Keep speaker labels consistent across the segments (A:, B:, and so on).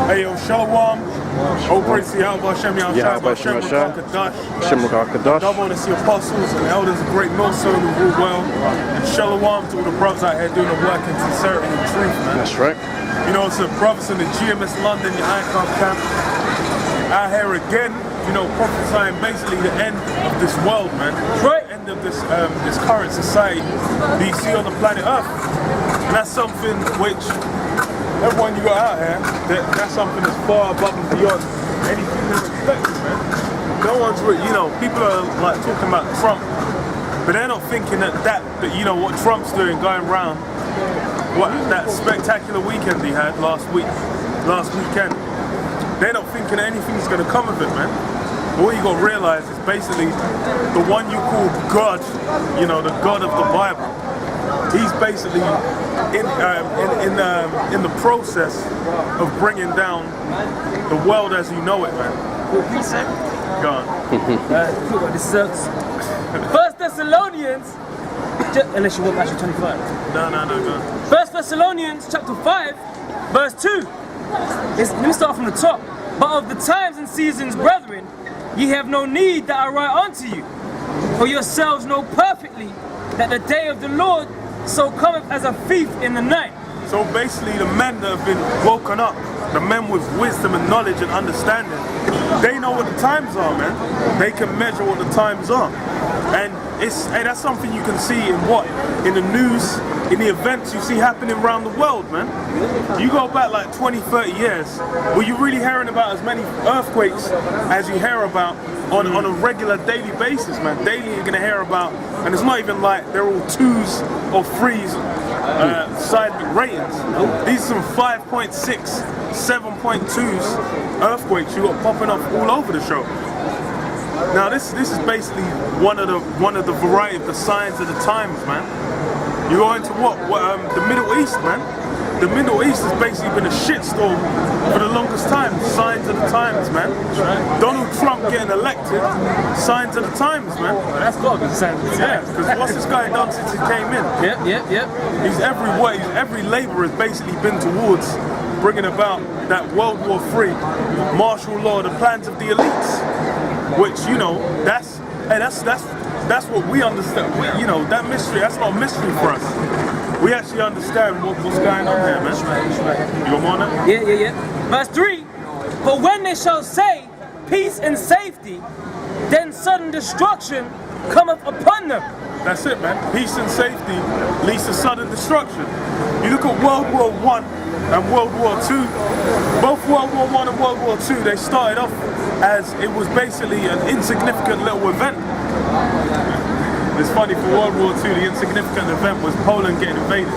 A: Hey yo, Shalom. Oh, praise to Yahweh Hashem, Yahweh Hashem, Kadash. Double to see apostles and elders, a great millstone who rule well. And Shalom to all the brothers out here doing the work in sincerity and truth, man.
B: That's right.
A: You know, it's the brothers in the GMS London, your icon camp. Out here again, you know, prophesying basically the end of this world, man. Right. End of this this current society that you see on the planet Earth. And that's something which everyone you got out here, that's something that's far above and beyond anything they're expecting, man. No one's really, you know, people are like talking about Trump, but they're not thinking that you know, what Trump's doing going around, what that spectacular weekend he had last weekend. They're not thinking that anything's going to come of it, man. All you got to realize is basically the one you call God, you know, the God of the Bible. He's basically in the process of bringing down the world as you know it, man.
C: What he said?
A: Go on.
C: This sucks. 1 Thessalonians, unless you want actually 25.
A: No, go on.
C: 1 Thessalonians chapter 5, verse 2. Let me start from the top. But of the times and seasons, brethren, ye have no need that I write unto you. For yourselves know perfectly that the day of the Lord so cometh as a thief in the night.
A: So basically the men that have been woken up, the men with wisdom and knowledge and understanding, they know what the times are, man. They can measure what the times are. And that's something you can see in the news, in the events you see happening around the world, man. You go back like 20, 30 years, were you really hearing about as many earthquakes as you hear about on a regular daily basis, man? Daily you're gonna hear about, and it's not even like they're all 2s or 3s seismic ratings. These are some 5.6, 7.2s earthquakes you got popping up all over the show. Now this is basically one of the variety of the signs of the times, man. You go into the Middle East, man. The Middle East has basically been a shitstorm for the longest time. Signs of the times, man. Donald Trump getting elected, signs of the times, man.
C: That's got to be signs of the times.
A: Because what's this guy done since he came in?
C: Yep.
A: He's everywhere. Every labor has basically been towards bringing about that World War III, martial law, the plans of the elites. Which, you know, that's what we understand. You know, that mystery, that's not a mystery for us. We actually understand what's going on here, man.
C: That's right.
A: You got more on that?
C: Yeah. Verse 3, for when they shall say peace and safety, then sudden destruction cometh upon them.
A: That's it, man. Peace and safety leads to sudden destruction. You look at World War I and World War II. Both World War I and World War II, they started off as it was basically an insignificant little event. It's funny, for World War II, the insignificant event was Poland getting invaded.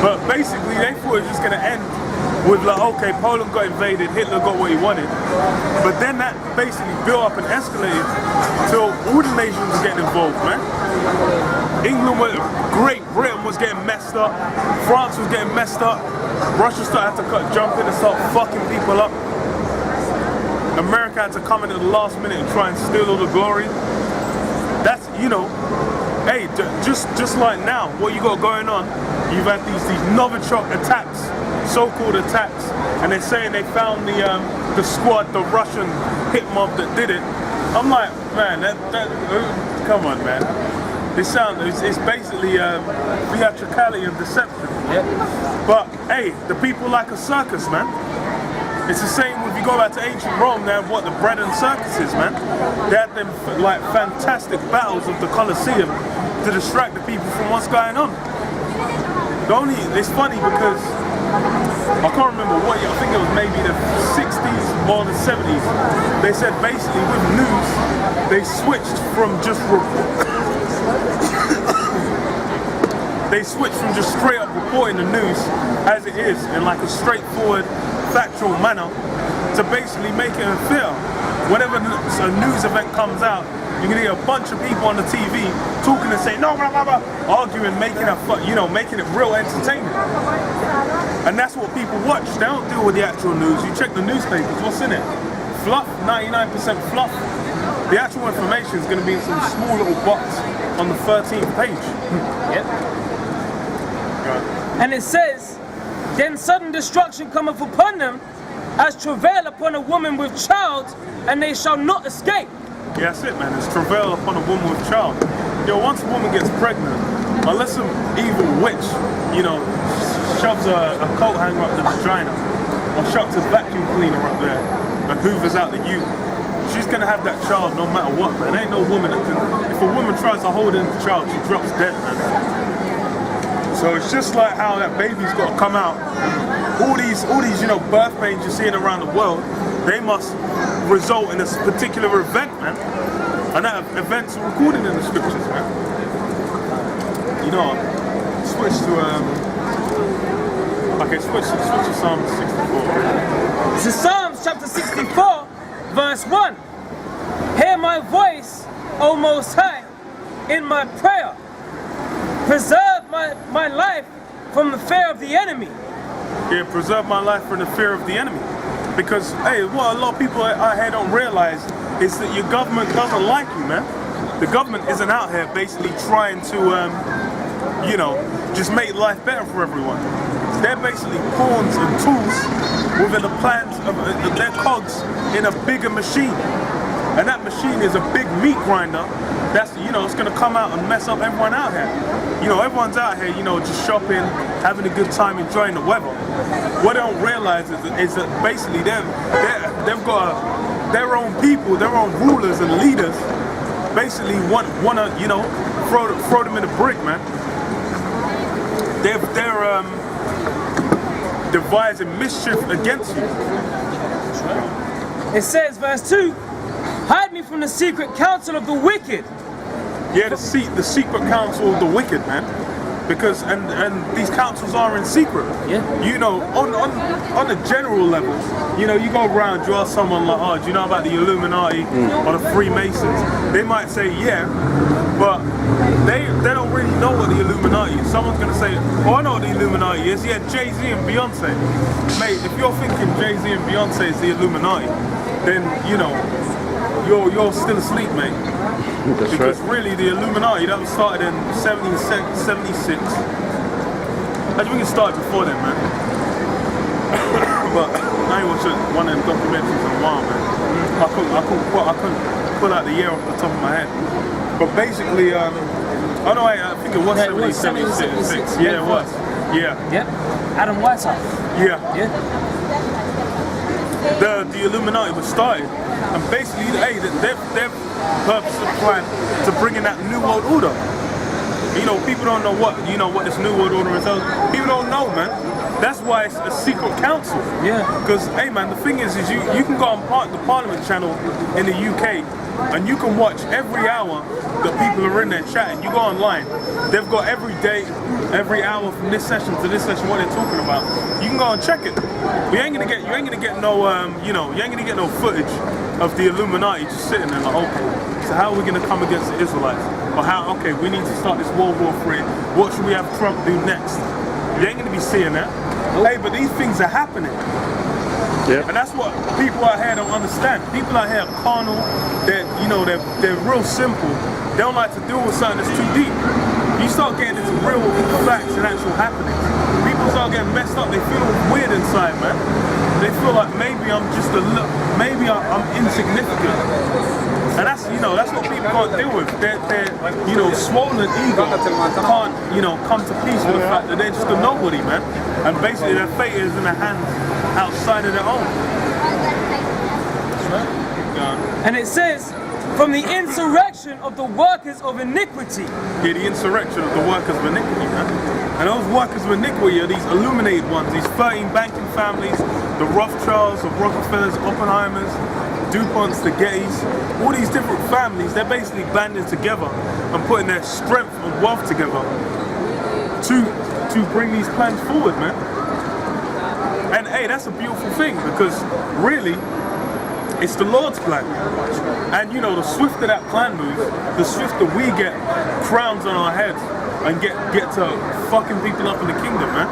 A: But basically, they thought it was just going to end with like, okay, Poland got invaded, Hitler got what he wanted. But then that basically built up and escalated till all the nations were getting involved, man. England was, Great Britain was getting messed up, France was getting messed up, Russia started to jump in and start fucking people up. America had to come in at the last minute and try and steal all the glory. That's, you know, hey, just like now, what you got going on, you've had these Novichok attacks, so-called attacks, and they're saying they found the squad, the Russian hit mob that did it. I'm like, man, come on, man. It's basically theatricality and deception.
C: Yep.
A: But hey, the people like a circus, man. It's the same if you go back to ancient Rome, they had what, the bread and circuses, man. They had them like fantastic battles of the Colosseum to distract the people from what's going on. It's funny because I can't remember what year, I think it was maybe the 60s or the 70s. They said basically with news, they switched from just straight up reporting the news as it is in like a straightforward, factual manner to basically make it a theater. Whenever a news event comes out, you're gonna get a bunch of people on the TV talking and saying no, blah blah blah, arguing, making it real entertaining. And that's what people watch. They don't deal with the actual news. You check the newspapers, what's in it? Fluff, 99% fluff. The actual information is gonna be in some small little box on the 13th page.
C: Yep. And it says, then sudden destruction cometh upon them, as travail upon a woman with child, and they shall not escape.
A: Yeah, that's it, man. It's travail upon a woman with child. Yo, once a woman gets pregnant, unless some evil witch, shoves a coat hanger up the vagina, or shoves a vacuum cleaner up there, and hoovers out the youth, she's gonna have that child no matter what, man. Ain't no woman that can. If a woman tries to hold in the child, she drops dead, man. So it's just like how that baby's got to come out. All these, birth pains you're seeing around the world, they must result in a particular event, man. And that event's recorded in the scriptures, man. Switch to switch to Psalm 64.
C: This is Psalms chapter 64, verse 1. Hear my voice, O Most High, in my prayer. Preserve my life from the fear of the enemy.
A: Yeah, preserve my life from the fear of the enemy. Because, hey, what a lot of people out here don't realize is that your government doesn't like you, man. The government isn't out here basically trying to, just make life better for everyone. They're basically pawns and tools within the plans of their cogs in a bigger machine. And that machine is a big meat grinder that's, it's going to come out and mess up everyone out here. Everyone's out here, just shopping, having a good time, enjoying the weather. What they don't realize is that basically they've got their own people, their own rulers and leaders basically want to, throw them in the brick, man. They're devising mischief against you.
C: It says, verse 2, hide me from the secret counsel of the wicked.
A: Yeah, the secret counsel of the wicked, man. Because and these councils are in secret.
C: Yeah.
A: On a general level, you go around, you ask someone like, oh, do you know about the Illuminati or the Freemasons? They might say, yeah, but they don't really know what the Illuminati is. Someone's gonna say, oh, I know what the Illuminati is. Yeah, Jay-Z and Beyonce. Mate, if you're thinking Jay-Z and Beyonce is the Illuminati, then you're still asleep, mate.
B: That's
A: because
B: right.
A: really the Illuminati, that was started in 76. Actually, we can start before then, man. But I ain't watched one of them documentaries in a while, man. I couldn't pull out the year off the top of my head. But basically, I think it was 76. Yeah, it was. Yeah.
C: Yep. Adam Whitehouse.
A: Yeah.
C: Yeah.
A: The Illuminati was started, and basically, hey, their purpose and plan to bring in that New World Order. People don't know what this New World Order is. People don't know, man. That's why it's a secret council.
C: Yeah.
A: Because, hey, man, the thing is you can go on the Parliament channel in the UK, and you can watch every hour that people are in there chatting. You go online, they've got every day, every hour from this session to this session what they're talking about. You can go and check it. You ain't gonna get no footage of the Illuminati just sitting there like, okay, so how are we gonna come against the Israelites? Or we need to start this World War III. What should we have Trump do next? You ain't gonna be seeing that. Hey, but these things are happening.
B: Yeah.
A: And that's what people out here don't understand. People out here are carnal, they're real simple. They don't like to deal with something that's too deep. You start getting into real facts and actual happenings. People start getting messed up, they feel weird inside, man. They feel like maybe I'm I'm insignificant. And that's what people can't deal with. Their swollen ego can't, come to peace with the fact that they're just a nobody, man. And basically their fate is in their hands outside of their own. That's right.
C: And it says, from the insurrection of the workers of iniquity.
A: Yeah, the insurrection of the workers of iniquity, man. And those workers of iniquity are these illuminated ones, these 13 banking families, the Rothschilds, the Rockefellers, Oppenheimers, DuPonts, the Gettys, all these different families, they're basically banding together and putting their strength and wealth together to bring these plans forward, man. And hey, that's a beautiful thing because really, it's the Lord's plan. And the swifter that plan moves, the swifter we get crowns on our heads and get to fucking people up in the kingdom, man.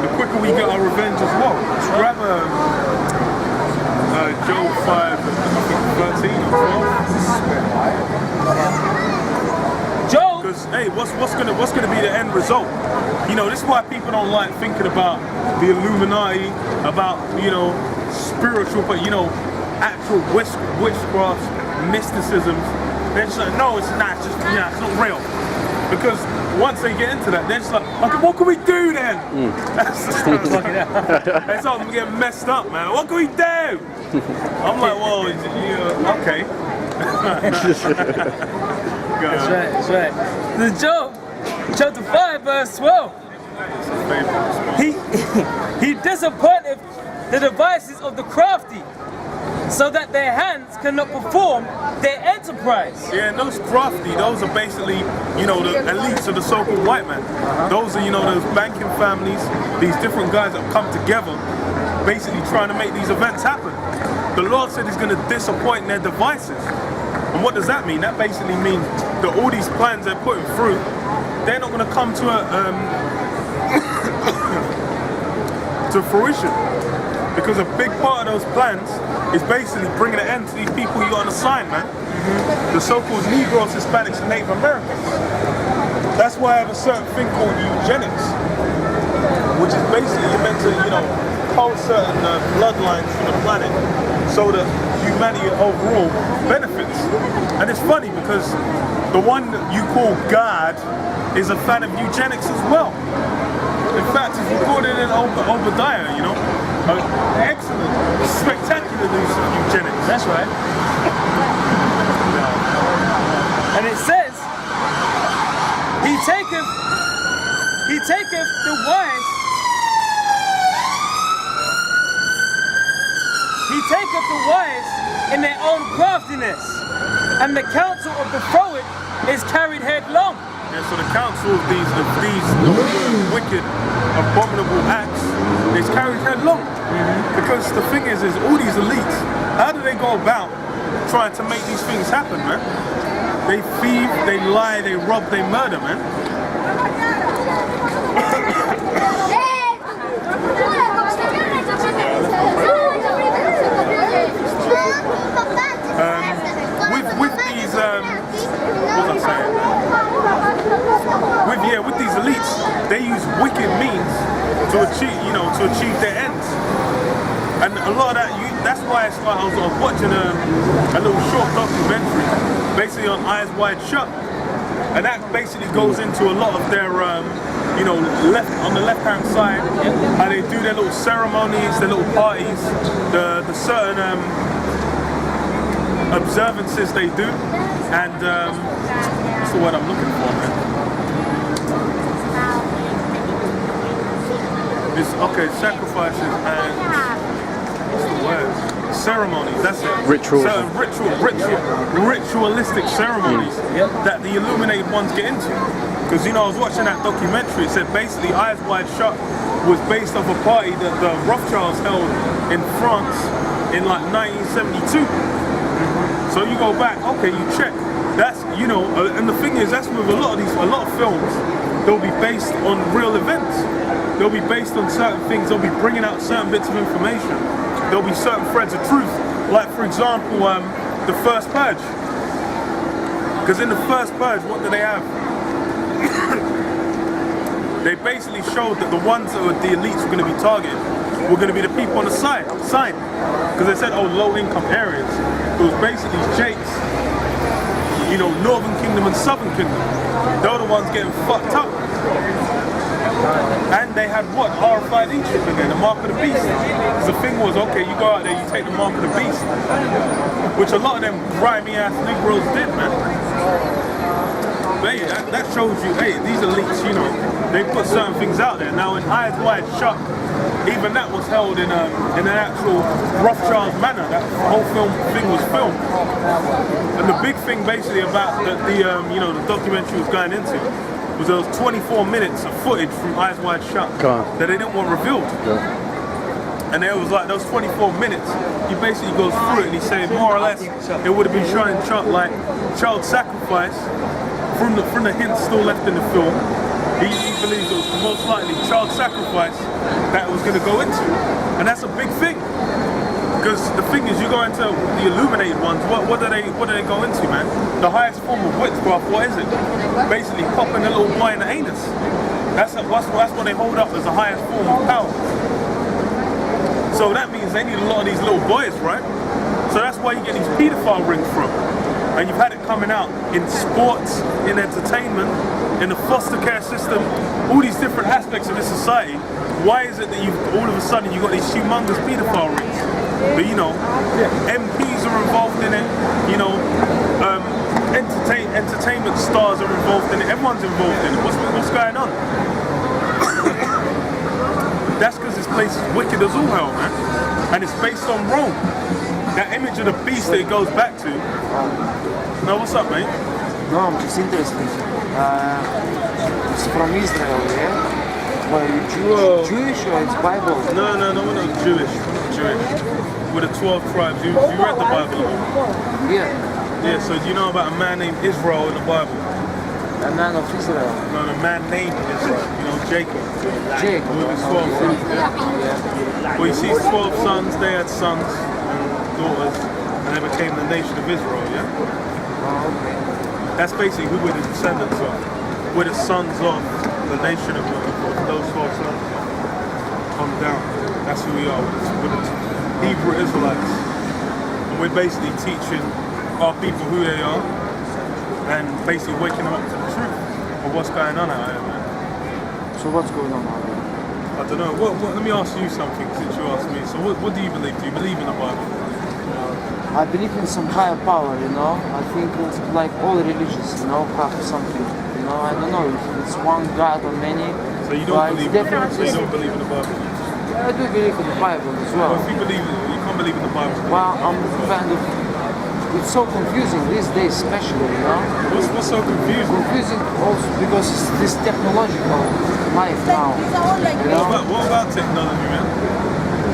A: The quicker we get our revenge as well. Grab Job 5, 13 or 12.
C: Job
A: Because hey, what's gonna be the end result? You know, this is why people don't like thinking about the Illuminati, about spiritual, but actual witchcraft, mysticisms. They're just like, no, it's not. It's just it's not real. Because once they get into that, they're just like, okay, what can we do then? That's the stuff. That's all them getting messed up, man. What can we do? I'm like, well, okay.
C: That's right. The Job, chapter 5, verse 12. He disappointeth the devices of the crafty, so that their hands cannot perform their enterprise.
A: Yeah, and those crafty, those are basically, the elites of the so-called white man. Those are, those banking families, these different guys that have come together, basically trying to make these events happen. The Lord said He's going to disappoint their devices. And what does that mean? That basically means that all these plans they're putting through, they're not going to come to to fruition. Because a big part of those plans is basically bringing an end to these people you got on the sign, man. The so-called Negroes, Hispanics, and Native Americans. That's why I have a certain thing called eugenics, which is basically you're meant to, cull certain bloodlines from the planet so that humanity overall benefits. And it's funny because the one you call God is a fan of eugenics as well. In fact, it's recorded in Obadiah, excellent, spectacular use of eugenics.
C: That's right. And it says, He taketh the wise. He taketh the wise in their own craftiness, and the counsel of the poet is carried headlong.
A: Yeah, so the counsel of these wicked, abominable acts is carried headlong. Because the thing is all these elites, how do they go about trying to make these things happen, man? They thieve, they lie, they rob, they murder, man. With these elites, they use wicked means to achieve their ends. And a lot of that, that's why it's like I was watching a little short documentary, basically on Eyes Wide Shut, and that basically goes into a lot of their, left on the left-hand side, how they do their little ceremonies, their little parties, the certain observances they do, and what's the word I'm looking for, man? Sacrifices and what's the word? Ceremonies. That's it.
B: Rituals.
A: Certain ritualistic ceremonies that the illuminated ones get into. Because I was watching that documentary. It said basically Eyes Wide Shut was based off a party that the Rothschilds held in France in like 1972. So you go back, okay, you check. That's and the thing is, that's with a lot of films. They'll be based on real events. They'll be based on certain things. They'll be bringing out certain bits of information. There'll be certain threads of truth. Like, for example, the first purge. Because in the first purge, what do they have? They basically showed that the ones that were the elites were going to be targeted were going to be the people on the sign. Because they said, low-income areas. It was basically Jakes, Northern Kingdom and Southern Kingdom. They're the ones getting fucked up. And they had what? RFID chip in there, the mark of the beast. Because the thing was, okay, you go out there, you take the mark of the beast. Which a lot of them grimy ass Negroes did, man. But hey, that shows you, hey, these elites, they put certain things out there. Now in Eyes Wide Shut, even that was held in an actual Rothschild manner. That whole thing was filmed. And the big thing basically about the documentary was going into was there was 24 minutes of footage from Eyes Wide Shut that they didn't want revealed. And there was like those 24 minutes, he basically goes through it and he said more or less it would have been showing like child sacrifice from the hints still left in the film. He believes it was most likely child sacrifice that it was going to go into. And that's a big thing. Because the thing is, you go into the illuminated ones. What do they go into, man? The highest form of witchcraft. What is it? Basically, popping a little boy in the anus. That's what they hold up as the highest form of power. So that means they need a lot of these little boys, right? So that's why you get these paedophile rings from. And you've had it coming out in sports, in entertainment, in the foster care system, all these different aspects of this society. Why is it that all of a sudden you've got these humongous paedophile rings? But you know, MPs are involved in it, you know, entertainment stars are involved in it, everyone's involved in it. What's going on? That's because this place is wicked as all hell, man. And it's based on Rome. That image of the beast that it goes back to. No, what's up, mate?
D: No, I'm just interested. It's from Israel, yeah? Well, Jewish or it's Bible?
A: No, we're not Jewish. We're not Jewish. We're the 12 tribes. You read the Bible?
D: Yeah.
A: Yeah, so do you know about a man named Israel in the Bible?
D: A man of Israel.
A: No, a man named Israel. You know, Jacob.
D: Jacob.
A: With his 12 sons.
D: Yeah.
A: Well, you see, 12 sons, they had sons and daughters, and they became the nation of Israel, yeah?
D: Oh, okay.
A: That's basically who we're the descendants of. We're the sons of the nation of those 12 sons. Come down. That's who we are. We're the Hebrew Israelites. And we're basically teaching our people who they are and basically waking them up to the truth of what's going on out here, man.
D: So what's going on out there?
A: I don't know. Let me ask you something since you asked me. So what do you believe? Do you believe in the Bible?
D: I believe in some higher power, you know. I think it's like all religions, you know, have something. You know, I don't know if it's one God or many.
A: So you don't believe?
D: Definitely.
A: So you don't believe in the Bible?
D: I do believe in the Bible as well.
A: Well, if you believe, you can't believe in the Bible.
D: Well, I'm kind of. It's so confusing these days, especially, you know.
A: What's so confusing?
D: Confusing also because it's this technological life now. You know?
A: What about technology, man?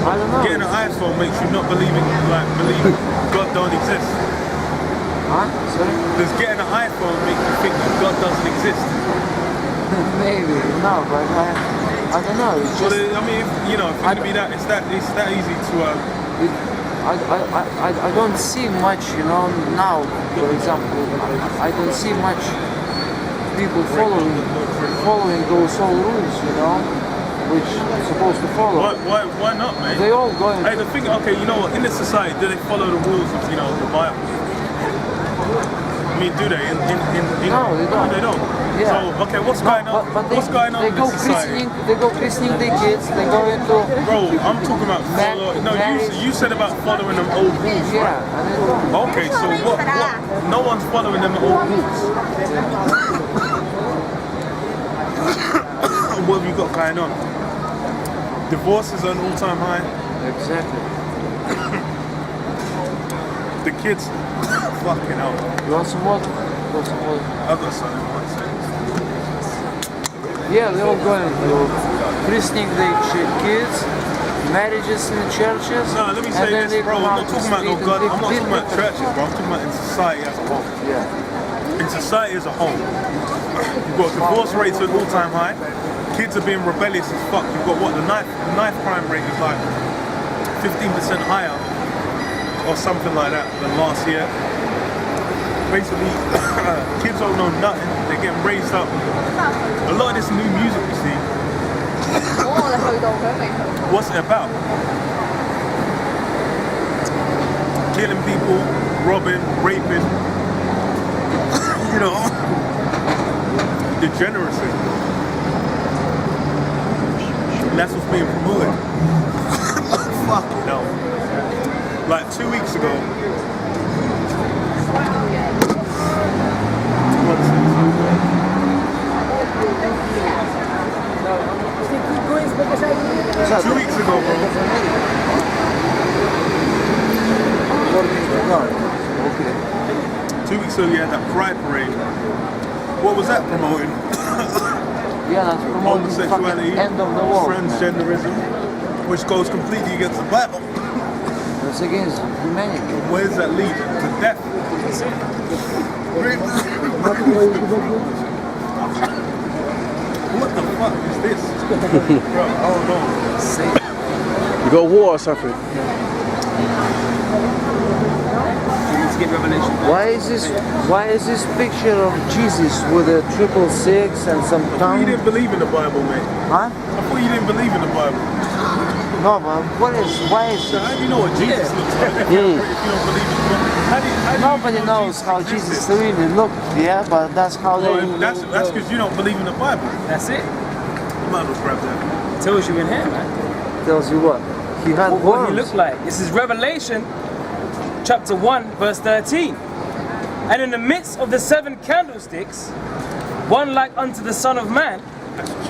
D: I don't know.
A: Getting an iPhone makes you not believe God don't exist.
D: Huh? Sorry?
A: Does getting an iPhone make you think that God doesn't exist?
D: Maybe, no, but I don't know. It's just.
A: Well, I mean, you know, if it's gonna be that, it's that easy to.
D: I don't see much, you know, now, for example, I don't see much people following those old rules, you know, which are supposed to follow.
A: Why not, man?
D: They all going.
A: Hey, the thing, okay, you know what? In this society, do they follow the rules of, you know, the Bible? I mean, do they?
D: No, they don't.
A: No, they don't.
D: Yeah.
A: So, okay, what's going on? What's going on in this society?
D: They go christening their kids. They go into.
A: Bro, I'm talking about following. No, you said about following them old rules, right?
D: Yeah, and they don't.
A: Okay, so what? No one's following them old rules. What have you got going on? Divorce is at an all-time high.
D: Exactly.
A: The kids, fucking hell.
D: You want some water? You want some water?
A: I've got something. One second.
D: Yeah, they're all going to christening their kids, marriages in the churches.
A: No, let me say this, bro. I'm not talking about no God. I'm not talking about churches, bro. I'm talking about in society as a whole.
D: Yeah.
A: In society as a whole, you've got divorce rates at an all-time high. Kids are being rebellious as fuck. You've got what? The knife crime rate is like 15% higher or something like that than last year. Basically, kids don't know nothing. They're getting raised up. A lot of this new music you see, what's it about? Killing people, robbing, raping, you know, degeneracy. And that's what's being promoted. Fucking hell. Like 2 weeks ago, Two weeks ago, bro.
D: Okay.
A: 2 weeks ago, you had that Pride Parade. What was that promoting?
D: Yeah, that's promoting
A: homosexuality,
D: end of the world.
A: transgenderism, which goes completely against the Bible.
D: It's against humanity.
A: Where does that lead? To death. What the fuck is this? Bro, I don't know.
B: You got war or something?
C: You need to get revelation.
D: Why is this picture of Jesus with a 666 and some
A: I thought you
D: tongue?
A: didn't believe in the Bible, man.
D: Huh?
A: I thought you didn't believe in the Bible.
D: No, but why is
A: So
D: this?
A: how do you know what Jesus looks like if you don't believe in the Bible? How do you
D: Nobody
A: know
D: knows how Jesus
A: existed?
D: really looked, yeah, but that's how
A: Well,
D: they.
A: that's because you don't believe in the Bible.
C: That's it.
A: You might as well grab that.
C: Tells you in here, man.
D: Tells you what? He had
C: What he
D: worms.
C: looked like. This is Revelation chapter 1, verse 13. And in the midst of the 7 candlesticks, one like unto the Son of Man,
A: That's Jesus.